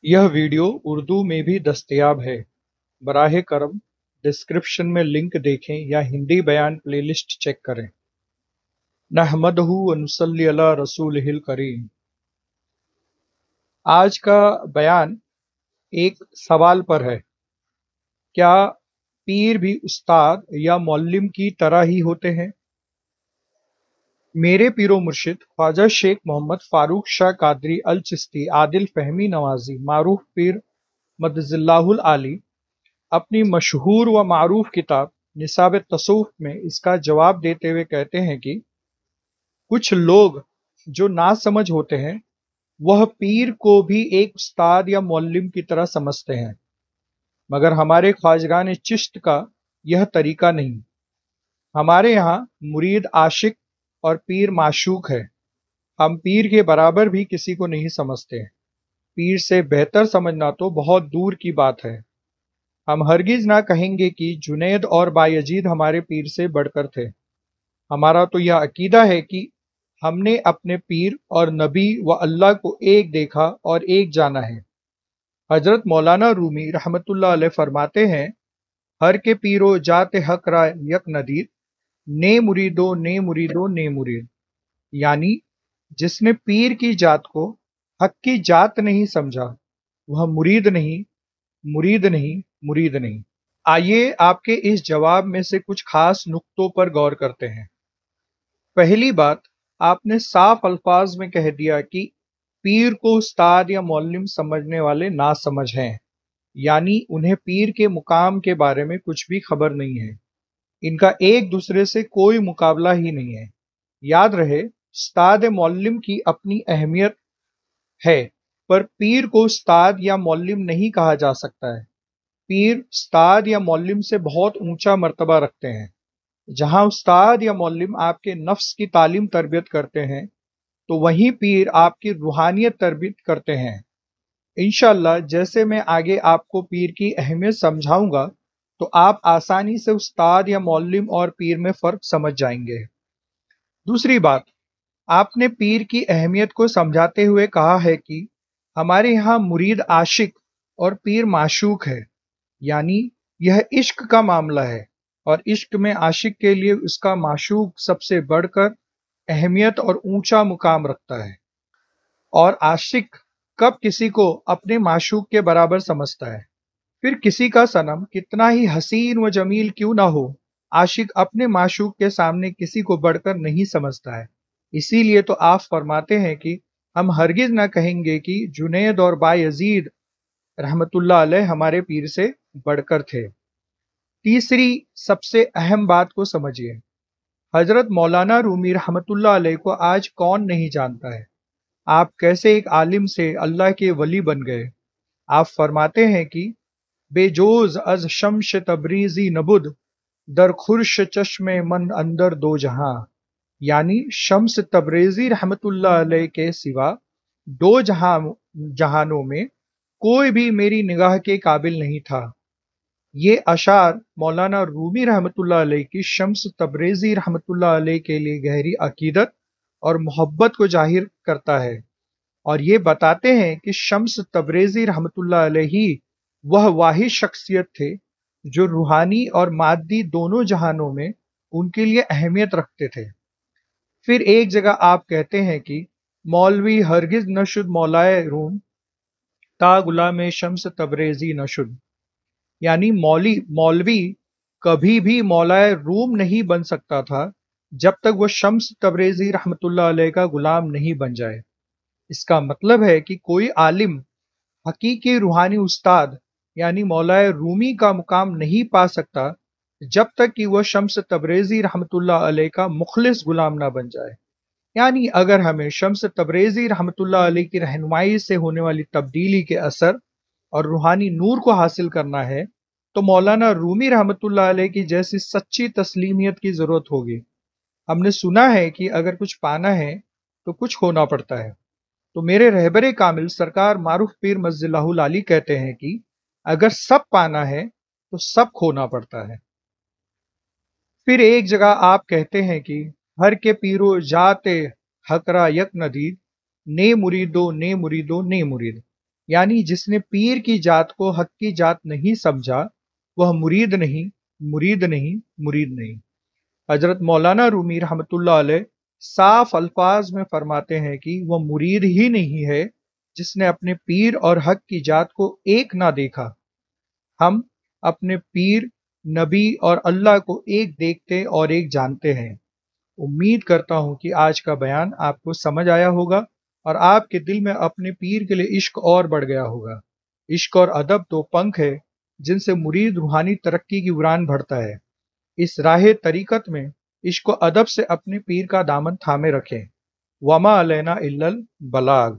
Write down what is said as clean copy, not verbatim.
यह वीडियो उर्दू में भी दस्तयाब है। बराह करम डिस्क्रिप्शन में लिंक देखें या हिंदी बयान प्लेलिस्ट चेक करें। नहमदहु व नुसल्ली अला रसूलिहिल करीम। आज का बयान एक सवाल पर है। क्या पीर भी उस्ताद या मौल्लिम की तरह ही होते हैं? मेरे पीरो मुर्शिद ख्वाजा शेख मोहम्मद फारूक शाह कादरी अल चिश्ती आदिल फहमी नवाजी मारूफ पीर मदजिल्लाहुल आली अपनी मशहूर व मारूफ किताब निसाब तसव्वुफ में इसका जवाब देते हुए कहते हैं कि कुछ लोग जो नासमझ होते हैं वह पीर को भी एक उस्ताद या मौल्लिम की तरह समझते हैं, मगर हमारे ख्वाजगान चिश्त का यह तरीका नहीं। हमारे यहाँ मुरीद आशिक और पीर माशूक है। हम पीर के बराबर भी किसी को नहीं समझते। पीर से बेहतर समझना तो बहुत दूर की बात है। हम हरगिज ना कहेंगे कि जुनैद और बायजीद हमारे पीर से बढ़कर थे। हमारा तो यह अकीदा है कि हमने अपने पीर और नबी व अल्लाह को एक देखा और एक जाना है। हजरत मौलाना रूमी रहमतुल्लाह अलैह फरमाते हैं, हर के पीरो जाते हक रा यक नदीर, ने मुरीदो ने मुरीदो ने मुरीद। यानी जिसने पीर की जात को हक की जात नहीं समझा वह मुरीद नहीं, मुरीद नहीं, मुरीद नहीं। आइए आपके इस जवाब में से कुछ खास नुक्तों पर गौर करते हैं। पहली बात, आपने साफ अल्फाज में कह दिया कि पीर को उस्ताद या मौल्लिम समझने वाले ना समझ हैं, यानी उन्हें पीर के मुकाम के बारे में कुछ भी खबर नहीं है। इनका एक दूसरे से कोई मुकाबला ही नहीं है। याद रहे, उस्ताद मौल्लिम की अपनी अहमियत है, पर पीर को उस्ताद या मौल्लिम नहीं कहा जा सकता है। पीर उस्ताद या मौल्लिम से बहुत ऊंचा मर्तबा रखते हैं। जहां उस्ताद या मौल्लिम आपके नफ्स की तालीम तरबियत करते हैं, तो वहीं पीर आपकी रूहानियत तरबियत करते हैं। इंशाअल्लाह जैसे मैं आगे आपको पीर की अहमियत समझाऊंगा, तो आप आसानी से उस्ताद या मौल्लिम और पीर में फर्क समझ जाएंगे। दूसरी बात, आपने पीर की अहमियत को समझाते हुए कहा है कि हमारे यहाँ मुरीद आशिक और पीर माशूक है, यानी यह इश्क का मामला है और इश्क में आशिक के लिए उसका माशूक सबसे बढ़कर अहमियत और ऊंचा मुकाम रखता है। और आशिक कब किसी को अपने माशूक के बराबर समझता है? फिर किसी का सनम कितना ही हसीन व जमील क्यों ना हो, आशिक अपने माशूक के सामने किसी को बढ़कर नहीं समझता है। इसीलिए तो आप फरमाते हैं कि हम हरगिज ना कहेंगे कि जुनैद और बायजीद रहमतुल्लाह अलैह हमारे पीर से बढ़कर थे। तीसरी सबसे अहम बात को समझिए। हजरत मौलाना रूमी रहमतुल्लाह अलैह को आज कौन नहीं जानता है। आप कैसे एक आलिम से अल्लाह के वली बन गए। आप फरमाते हैं कि बेजोज अज शम्श तबरीजी नबुद दर खुर्श चश्मे मन अंदर दो जहां। यानी शम्स तबरेजी रहमतुल्लाह अलैह के सिवा दो जहानों में कोई भी मेरी निगाह के काबिल नहीं था। ये अशार मौलाना रूमी रहमतुल्लाह अलैह की शम्स तबरेजी रहमतुल्लाह अलैह के लिए गहरी अकीदत और मोहब्बत को जाहिर करता है, और ये बताते हैं कि शम्स तबरेजी रहमतुल्लाह अलैह ही वह वाहिद शख्सियत थे जो रूहानी और मादी दोनों जहानों में उनके लिए अहमियत रखते थे। फिर एक जगह आप कहते हैं कि मौलवी हरगिज नशुद मौलाए रूम ता गुलाम शम्स तबरेजी नशुद। यानी मौलवी कभी भी मौलाए रूम नहीं बन सकता था जब तक वह शम्स तबरेजी रहमतुल्लाह अलैह का गुलाम नहीं बन जाए। इसका मतलब है कि कोई आलिम हकीकी रूहानी उस्ताद यानी मौलाए रूमी का मुकाम नहीं पा सकता जब तक कि वह शम्स तबरेजी रहमतुल्लाह अलैह का मुखलिस गुलाम ना बन जाए। यानी अगर हमें शम्स तबरेजी रहमतुल्लाह अलैह की रहनुमाई से होने वाली तब्दीली के असर और रूहानी नूर को हासिल करना है, तो मौलाना रूमी रहमतुल्लाह अलैह की जैसी सच्ची तस्लीमियत की जरूरत होगी। हमने सुना है कि अगर कुछ पाना है तो कुछ खोना पड़ता है। तो मेरे रहबरे कामिल सरकार मारूफ पीर मज़िल्लाहुल आली कहते हैं कि अगर सब पाना है तो सब खोना पड़ता है। फिर एक जगह आप कहते हैं कि हर के पीरो जाते हकरा यक नदीर, ने मुरीदो ने मुरीदो ने मुरीद। یعنی جس نے پیر کی جات کو حق کی جات نہیں سمجھا وہ مرید نہیں، مرید نہیں، مرید نہیں۔ حضرت مولانا رومی رحمۃ اللہ علیہ صاف الفاظ میں فرماتے ہیں کہ وہ مرید ہی نہیں ہے جس نے اپنے پیر اور حق کی جات کو ایک نہ دیکھا۔ ہم اپنے پیر، نبی اور اللہ کو ایک دیکھتے اور ایک جانتے ہیں۔ امید کرتا ہوں کہ آج کا بیان آپ کو سمجھ آیا ہوگا اور آپ کے دل میں اپنے پیر کے لیے عشق اور بڑھ گیا ہوگا۔ عشق اور ادب دو پنکھ ہے جن سے مرید روحانی ترقی کی اڑان بھرتا ہے۔ اس راہ طریقت میں عشق و ادب سے اپنے پیر کا دامن تھامے رکھیں۔ وما علینا الا البلاغ۔